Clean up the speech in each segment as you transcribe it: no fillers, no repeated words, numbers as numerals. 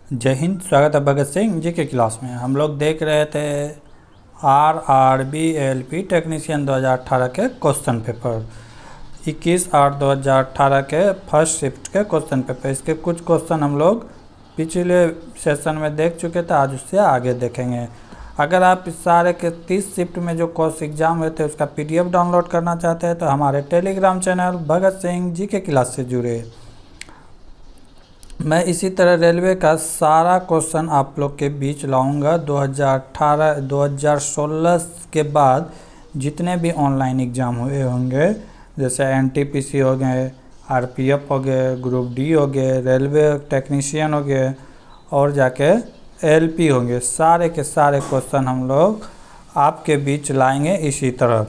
जय हिंद। स्वागत है भगत सिंह जी के क्लास में। हम लोग देख रहे थे RRBLP टेक्नीशियन 2018 के क्वेश्चन पेपर 21/8/2018 के फर्स्ट शिफ्ट के क्वेश्चन पेपर। इसके कुछ क्वेश्चन हम लोग पिछले सेशन में देख चुके थे, आज उससे आगे देखेंगे। अगर आप इस सारे के 30 शिफ्ट में जो कोर्स एग्जाम हुए थे उसका PDF डाउनलोड करना चाहते हैं तो हमारे टेलीग्राम चैनल भगत सिंह जी के क्लास से जुड़े। मैं इसी तरह रेलवे का सारा क्वेश्चन आप लोग के बीच लाऊंगा। 2016 के बाद जितने भी ऑनलाइन एग्ज़ाम हुए होंगे, जैसे NTPC हो गए, RPF हो गए, ग्रुप D हो गए, रेलवे टेक्नीशियन हो गए और जाके LP होंगे, सारे के सारे क्वेश्चन हम लोग आपके बीच लाएंगे इसी तरह।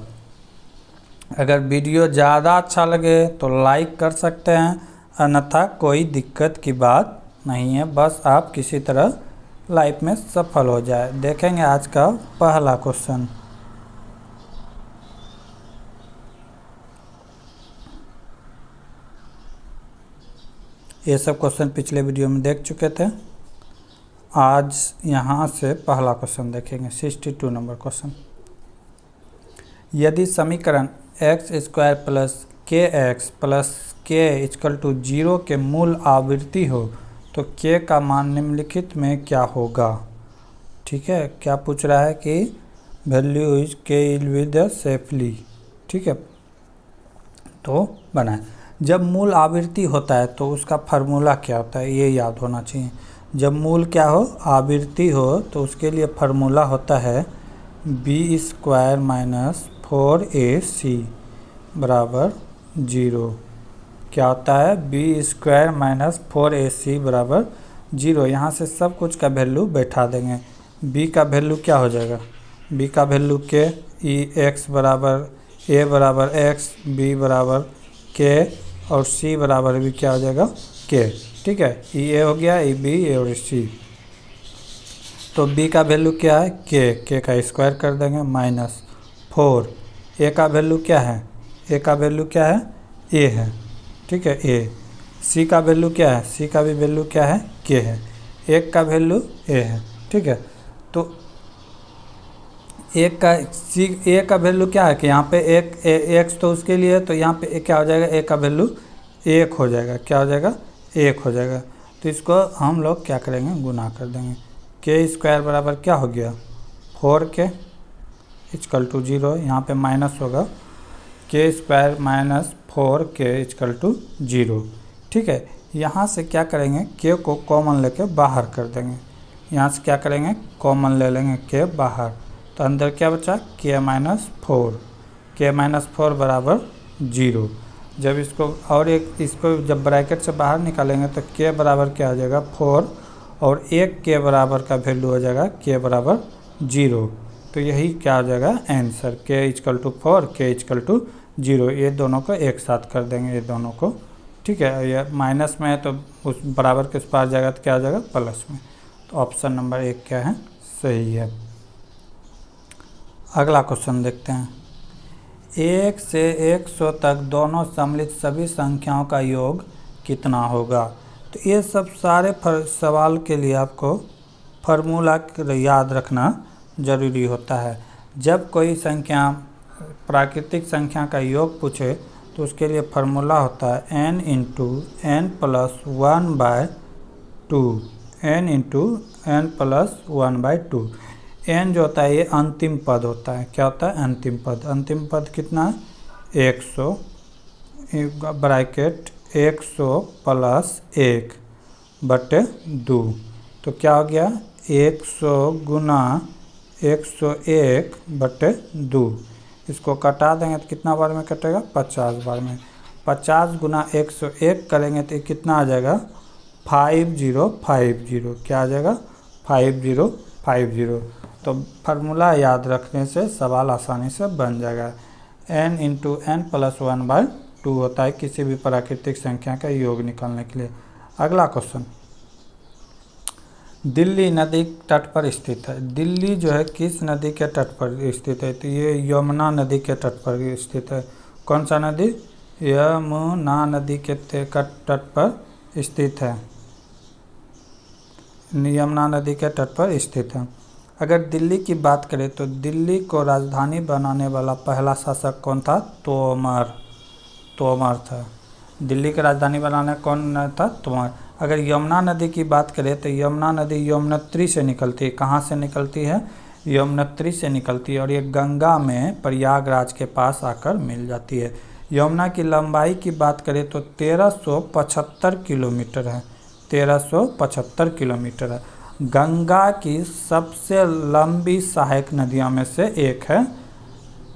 अगर वीडियो ज़्यादा अच्छा लगे तो लाइक कर सकते हैं, अन्यथा कोई दिक्कत की बात नहीं है, बस आप किसी तरह लाइफ में सफल हो जाए। देखेंगे आज का पहला क्वेश्चन। ये सब क्वेश्चन पिछले वीडियो में देख चुके थे। आज यहाँ से पहला क्वेश्चन देखेंगे, 62 नंबर क्वेश्चन। यदि समीकरण x² + kx + k = 0 के मूल आवृत्ति हो तो k का मान निम्नलिखित में क्या होगा। ठीक है, क्या पूछ रहा है कि value is k with safely. ठीक है, तो बनाए। जब मूल आवृत्ति होता है तो उसका फार्मूला क्या होता है, ये याद होना चाहिए। जब मूल क्या हो, आवृत्ति हो, तो उसके लिए फार्मूला होता है b² - 4ac बराबर 0। क्या होता है, b² - 4ac बराबर 0। यहाँ से सब कुछ का वैल्यू बैठा देंगे। b का वैल्यू क्या हो जाएगा, b का वैल्यू k, x बराबर a बराबर x, b बराबर k और c बराबर भी क्या हो जाएगा k। ठीक है, a हो गया, b और c। तो b का वैल्यू क्या है k का स्क्वायर कर देंगे -4। a का वैल्यू क्या है, a का वैल्यू क्या है a है। ठीक है, a। c का वैल्यू क्या है, c का भी वैल्यू क्या है k है। एक का वैल्यू a है। ठीक है, तो एक का a का वैल्यू क्या है कि यहाँ पे x तो उसके लिए, तो यहाँ पे क्या हो जाएगा, a का वैल्यू 1 हो जाएगा। क्या हो जाएगा, 1 हो जाएगा। तो इसको हम लोग क्या करेंगे, गुना कर देंगे। k² बराबर क्या हो गया 4k = 0, यहाँ पे माइनस होगा k² - 4k = 0। ठीक है, यहाँ से क्या करेंगे, k को कॉमन लेके बाहर कर देंगे। यहाँ से क्या करेंगे, कॉमन ले लेंगे k बाहर, तो अंदर क्या बचा k - 4, k - 4 बराबर 0। जब इसको और एक इसको जब ब्रैकेट से बाहर निकालेंगे तो k बराबर क्या हो जाएगा 4 और एक k बराबर का वैल्यू हो जाएगा k बराबर 0। तो यही क्या हो जाएगा आंसर, k = 4, k = 0। ये दोनों को एक साथ कर देंगे, ये दोनों को। ठीक है, ये माइनस में है तो उस बराबर के उस पार जाएगा तो क्या हो जाएगा प्लस में। तो ऑप्शन नंबर 1 क्या है, सही है। अगला क्वेश्चन देखते हैं। 1 से 100 तक दोनों सम्मिलित सभी संख्याओं का योग कितना होगा। तो ये सब सारे सवाल के लिए आपको फार्मूला याद रखना ज़रूरी होता है। जब कोई संख्या प्राकृतिक संख्या का योग पूछे तो उसके लिए फार्मूला होता है n × n + 1/2, n × n + 1/2। n जो होता है ये अंतिम पद होता है। क्या होता है, अंतिम पद। अंतिम पद कितना है 100 ब्रैकेट 100 + 1/2। तो क्या हो गया 100 × 101/2। इसको कटा देंगे तो कितना बार में कटेगा 50 बार में। 50 × 101 करेंगे तो कितना आ जाएगा 5050। क्या आ जाएगा 5050। तो फार्मूला याद रखने से सवाल आसानी से बन जाएगा। n × n + 1/2 होता है किसी भी प्राकृतिक संख्या का योग निकालने के लिए। अगला क्वेश्चन, दिल्ली नदी तट पर स्थित है। दिल्ली जो है किस नदी के तट पर स्थित है, तो ये यमुना नदी के तट पर स्थित है। कौन सा नदी, यमुना नदी के तट पर स्थित है। यमुना नदी के तट पर स्थित है। अगर दिल्ली की बात करें तो दिल्ली को राजधानी बनाने वाला पहला शासक कौन था? तोमर था। दिल्ली की राजधानी बनाने कौन था? तोमर। अगर यमुना नदी की बात करें तो यमुना नदी यमुनोत्री से निकलती है। कहाँ से निकलती है? यमुनोत्री से निकलती है और ये गंगा में प्रयागराज के पास आकर मिल जाती है। यमुना की लंबाई की बात करें तो 1375 किलोमीटर है। 1375 किलोमीटर है। गंगा की सबसे लंबी सहायक नदियों में से एक है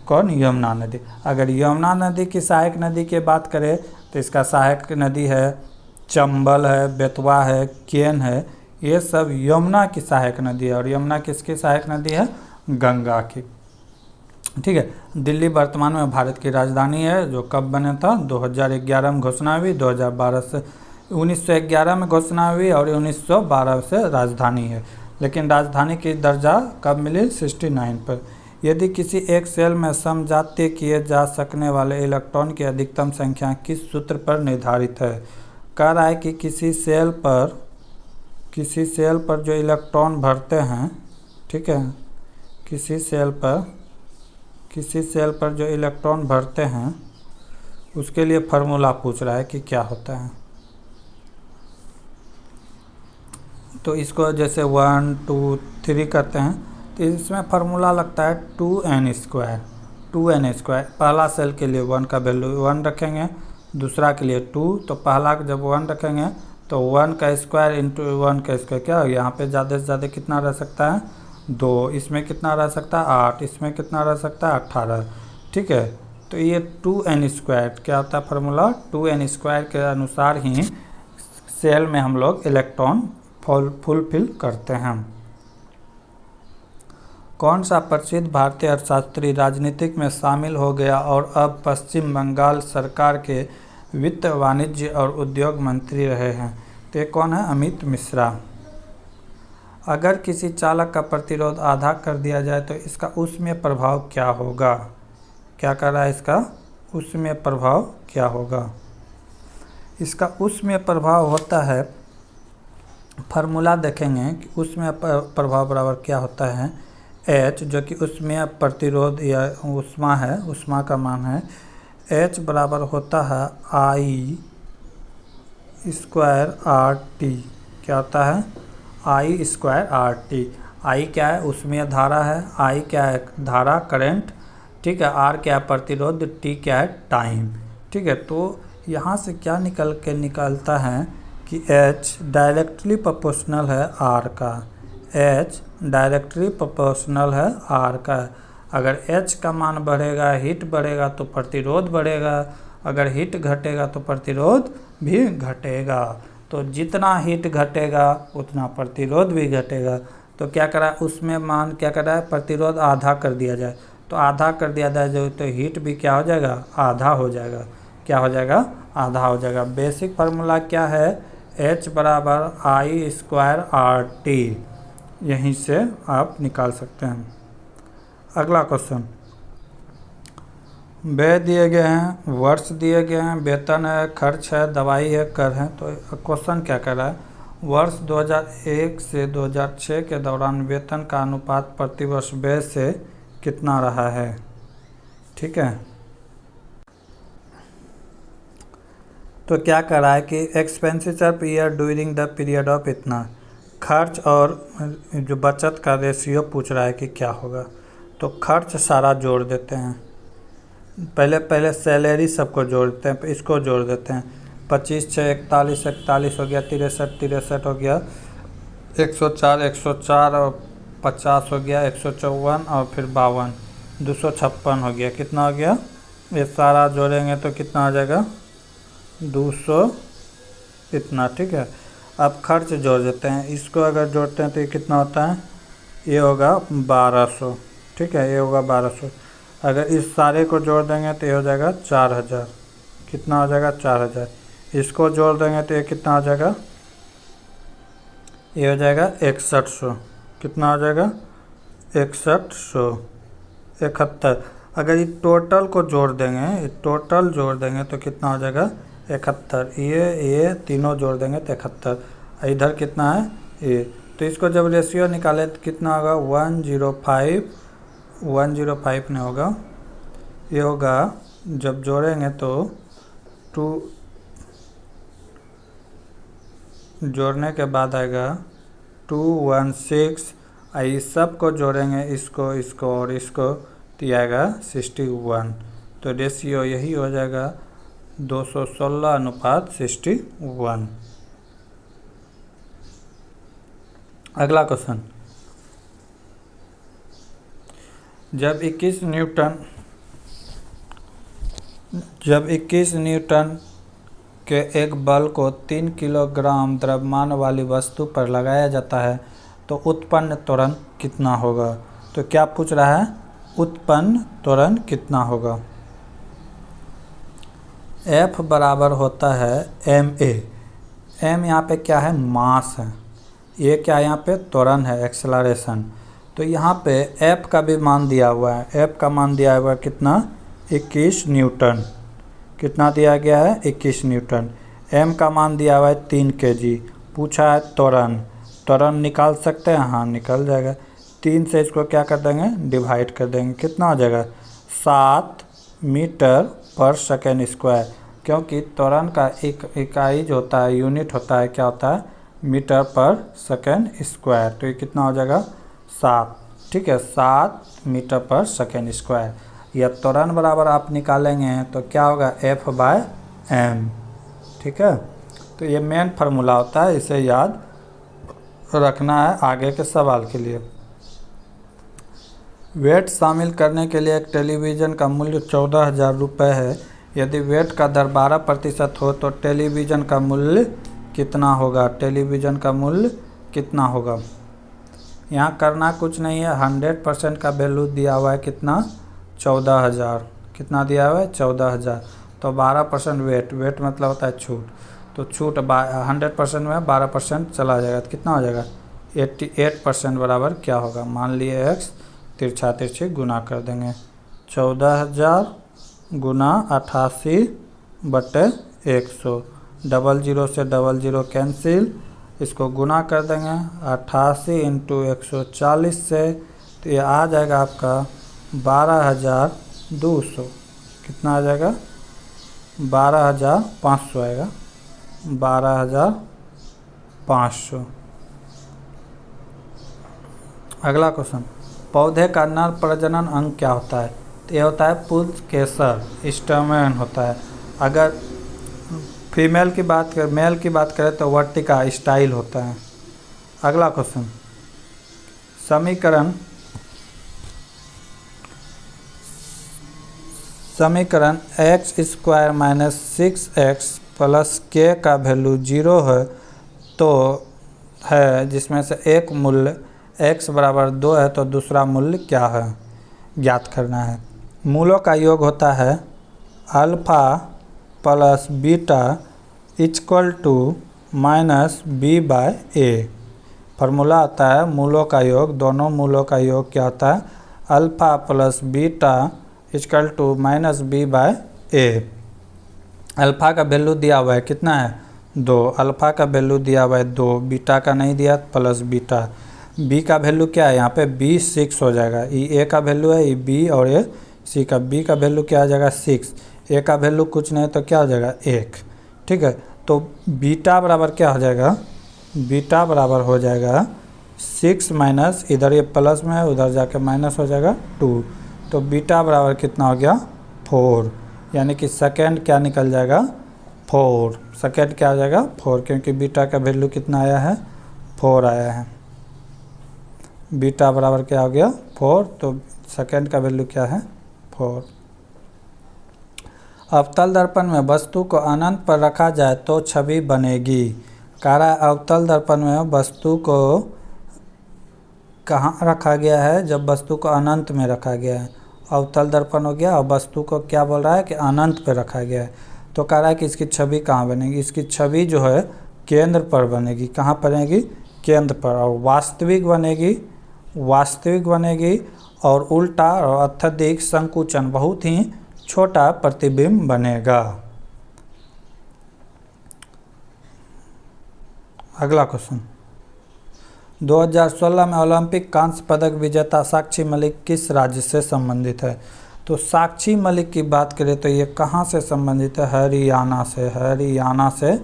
कौन? यमुना नदी। अगर यमुना नदी की सहायक नदी की बात करें तो इसका सहायक नदी है चंबल है, बेतवा है, केन है, ये सब यमुना की सहायक नदी है। और यमुना किसकी सहायक नदी है? गंगा की। ठीक है। दिल्ली वर्तमान में भारत की राजधानी है। जो कब बना था? 2011 में घोषणा हुई, 2012 से 1911 में घोषणा हुई और 1912 से राजधानी है। लेकिन राजधानी की दर्जा कब मिली? 69 पर। यदि किसी एक सेल में समजातीय किए जा सकने वाले इलेक्ट्रॉन की अधिकतम संख्या किस सूत्र पर निर्धारित है? कह रहा है कि किसी सेल पर जो इलेक्ट्रॉन भरते हैं, ठीक है, किसी सेल पर जो इलेक्ट्रॉन भरते हैं उसके लिए फार्मूला पूछ रहा है कि क्या होता है। तो इसको जैसे 1 2 3 करते हैं तो इसमें फार्मूला लगता है 2n²। पहला सेल के लिए 1 का वैल्यू 1 रखेंगे, दूसरा के लिए 2, तो पहला जब 1 रखेंगे तो 1 का स्क्वायर इंटू 1 का स्क्वायर क्या हो? यहाँ पे ज़्यादा से ज़्यादा कितना रह सकता है? 2। इसमें कितना रह सकता है? 8। इसमें कितना रह सकता है? 18। ठीक है। तो ये 2n² क्या होता है फार्मूला? 2n² के अनुसार ही सेल में हम लोग इलेक्ट्रॉन फुलफिल करते हैं। कौन सा प्रसिद्ध भारतीय अर्थशास्त्री राजनीतिक में शामिल हो गया और अब पश्चिम बंगाल सरकार के वित्त, वाणिज्य और उद्योग मंत्री रहे हैं? तो ये कौन है? अमित मिश्रा। अगर किसी चालक का प्रतिरोध आधा कर दिया जाए तो इसका ऊष्मीय प्रभाव क्या होगा? क्या कर रहा है? इसका ऊष्मीय प्रभाव क्या होगा? इसका ऊष्मीय प्रभाव होता है, फार्मूला देखेंगे कि ऊष्मीय प्रभाव बराबर क्या होता है? H जो कि ऊष्मीय प्रतिरोध या ऊष्मा है, ऊष्मा का मान है, H बराबर होता है I² RT। क्या होता है? I² RT। I क्या है? ऊष्मीय धारा है। I क्या है? धारा, करंट। ठीक है। R क्या है? प्रतिरोध। T क्या है? टाइम। ठीक है। तो यहाँ से क्या निकलता है कि H डायरेक्टली प्रोपोर्शनल है R का। H डायरेक्टली प्रोपोर्शनल है R का। अगर H का मान बढ़ेगा, हीट बढ़ेगा तो प्रतिरोध बढ़ेगा, अगर हीट घटेगा तो प्रतिरोध भी घटेगा। तो जितना हीट घटेगा उतना प्रतिरोध भी घटेगा। तो क्या करा? उसमें मान क्या करा है? प्रतिरोध आधा कर दिया जाए। तो आधा कर दिया जाए तो हीट भी क्या हो जाएगा? आधा हो जाएगा। क्या हो जाएगा? आधा हो जाएगा। बेसिक फार्मूला क्या है? H बराबर I² RT। यहीं से आप निकाल सकते हैं। अगला क्वेश्चन, व्यय दिए गए हैं, वर्ष दिए गए हैं, वेतन है, खर्च है, दवाई है, कर है। तो क्वेश्चन क्या कर रहा है? वर्ष 2001 से 2006 के दौरान वेतन का अनुपात प्रतिवर्ष व्यय से कितना रहा है? ठीक है। तो क्या कर रहा है कि expenditure per year during the period of इतना, खर्च और जो बचत का रेशियो पूछ रहा है कि क्या होगा। तो खर्च सारा जोड़ देते हैं, पहले सैलरी सबको जोड़ देते हैं, इसको जोड़ देते हैं। 25 6 41 41 हो गया, 63 63 हो गया, 104 104 और 50 हो गया, 154 और फिर 52, 256 हो गया। कितना हो गया? ये सारा जोड़ेंगे तो कितना आ जाएगा? 200 इतना। ठीक है। अब खर्च जोड़ देते हैं, इसको अगर जोड़ते हैं तो ये कितना होता है? ये होगा 1200। ठीक है। ये होगा 1200। अगर इस सारे को जोड़ देंगे तो ये हो जाएगा 4000। कितना हो जाएगा? 4000। इसको जोड़ देंगे तो ये कितना हो जाएगा? ये हो जाएगा 6100। कितना हो जाएगा? 6100 71। अगर ये टोटल को जोड़ देंगे, टोटल जोड़ देंगे तो कितना हो जाएगा? 71। ये तीनों जोड़ देंगे तो 71। इधर कितना है? ये तो इसको जब रेशियो निकाले तो कितना होगा 105 नहीं होगा, ये होगा जब जोड़ेंगे तो 2 जोड़ने के बाद आएगा 216, इस सब को जोड़ेंगे इसको और इसको तो ये आएगा 61। तो रेशियो यही हो जाएगा 216:61। अगला क्वेश्चन, जब 21 न्यूटन के एक बल को 3 किलोग्राम द्रव्यमान वाली वस्तु पर लगाया जाता है तो उत्पन्न त्वरण कितना होगा। तो क्या पूछ रहा है, उत्पन्न त्वरण कितना होगा। F बराबर होता है ma, m यहाँ पे क्या है, मास है, ये क्या यहाँ पे त्वरण है, एक्सेलरेशन। तो यहाँ पे F का भी मान दिया हुआ है, F का मान दिया हुआ है कितना, 21 न्यूटन। कितना दिया गया है, 21 न्यूटन। m का मान दिया हुआ है 3 kg। पूछा है त्वरण निकाल सकते हैं, हाँ निकल जाएगा। 3 से इसको क्या कर देंगे, डिवाइड कर देंगे, कितना हो जाएगा 7 मीटर पर सेकेंड स्क्वायर, क्योंकि त्वरण का एक इकाई जो होता है, यूनिट होता है, क्या होता है, मीटर पर सेकेंड स्क्वायर। तो ये कितना हो जाएगा 7, ठीक है, 7 मीटर पर सेकेंड स्क्वायर। या त्वरण बराबर आप निकालेंगे तो क्या होगा, F/m, ठीक है। तो ये मेन फार्मूला होता है, इसे याद रखना है आगे के सवाल के लिए। वेट शामिल करने के लिए एक टेलीविज़न का मूल्य 14,000 रुपये है। यदि वेट का दर 12% हो तो टेलीविज़न का मूल्य कितना होगा, टेलीविज़न का मूल्य कितना होगा। यहाँ करना कुछ नहीं है, 100% का वैल्यू दिया हुआ है कितना, 14,000। कितना दिया हुआ है, 14,000। तो 12% वेट मतलब होता है छूट, तो छूट 100% में 12% चला जाएगा तो कितना हो जाएगा, 88% बराबर क्या होगा, मान लिए x, तिरछा तिरछी गुना कर देंगे, 14,000 गुना 88/100, 00 से 00 कैंसिल, इसको गुना कर देंगे 88 × 140 से, तो ये आ जाएगा आपका 12,200। कितना आ जाएगा, 12,500 आएगा, 12,500। अगला क्वेश्चन, पौधे का नर प्रजनन अंग क्या होता है। तो ये होता है पुंज केसर, स्टैमेन होता है। अगर फीमेल की बात करें, मेल की बात करें तो वर्टिका, स्टाइल होता है। अगला क्वेश्चन, समीकरण x² - 6x + k का वैल्यू 0 है तो है, जिसमें से एक मूल्य x बराबर 2 है तो दूसरा मूल्य क्या है, ज्ञात करना है। मूलों का योग होता है alpha plus beta equal to -b/a। Formula आता है मूलों का योग, दोनों मूलों का योग क्या होता है, alpha plus beta equal to -b/a। Alpha का वैल्यू दिया हुआ है कितना है, 2, अल्फ़ा का वैल्यू दिया हुआ है 2, बीटा का नहीं दिया, प्लस बीटा। बी का वैल्यू क्या है, यहाँ पे b 6 हो जाएगा, ये a का वैल्यू है, ये b और ये c का, b का वैल्यू क्या आ जाएगा 6, a का वैल्यू कुछ नहीं तो क्या हो जाएगा 1, ठीक है। तो बीटा बराबर क्या हो जाएगा, बीटा बराबर हो जाएगा 6 माइनस, इधर ये प्लस में है उधर जाके माइनस हो जाएगा 2, तो बीटा बराबर कितना हो गया 4, यानी कि सेकेंड क्या निकल जाएगा 4, सेकेंड क्या हो जाएगा 4, क्योंकि बीटा का वैल्यू कितना आया है 4 आया है। बीटा बराबर क्या हो गया 4, तो सेकेंड का वैल्यू क्या है 4। अवतल दर्पण में वस्तु को अनंत पर रखा जाए तो छवि बनेगी। कारा अवतल दर्पण में वस्तु को कहाँ रखा गया है, जब वस्तु को अनंत में रखा गया है, अवतल दर्पण हो गया और वस्तु को क्या बोल रहा है कि अनंत पर रखा गया है। तो कह रहा है कि इसकी छवि कहाँ बनेगी, इसकी छवि जो है केंद्र पर बनेगी। कहाँ बनेगी, केंद्र पर, और वास्तविक बनेगी और उल्टा और अत्यधिक संकुचन, बहुत ही छोटा प्रतिबिंब बनेगा। अगला क्वेश्चन, 2016 में ओलंपिक कांस्य पदक विजेता साक्षी मलिक किस राज्य से संबंधित है? तो साक्षी मलिक की बात करें तो ये कहाँ से संबंधित है? हरियाणा से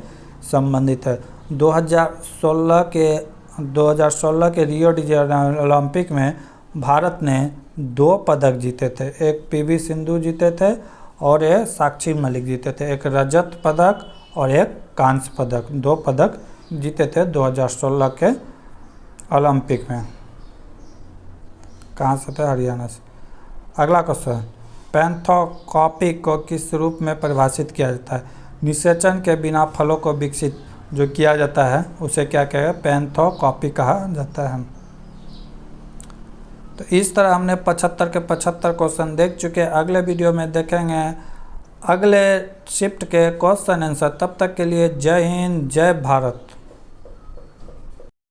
संबंधित है। 2016 के रियो डी जेनेरो ओलंपिक में भारत ने 2 पदक जीते थे। एक पीवी सिंधु जीते थे और एक साक्षी मलिक जीते थे। एक रजत पदक और एक कांस्य पदक, 2 पदक जीते थे 2016 के ओलंपिक में। कहाँ से थे? हरियाणा से। अगला क्वेश्चन, पैंथोकॉपी को किस रूप में परिभाषित किया जाता है? निषेचन के बिना फलों को विकसित जो किया जाता है उसे क्या कहेगा? पैंथोकॉपी कहा जाता है। तो इस तरह हमने 75 के 75 क्वेश्चन देख चुके हैं। अगले वीडियो में देखेंगे अगले शिफ्ट के क्वेश्चन आंसर। तब तक के लिए जय हिंद, जय भारत।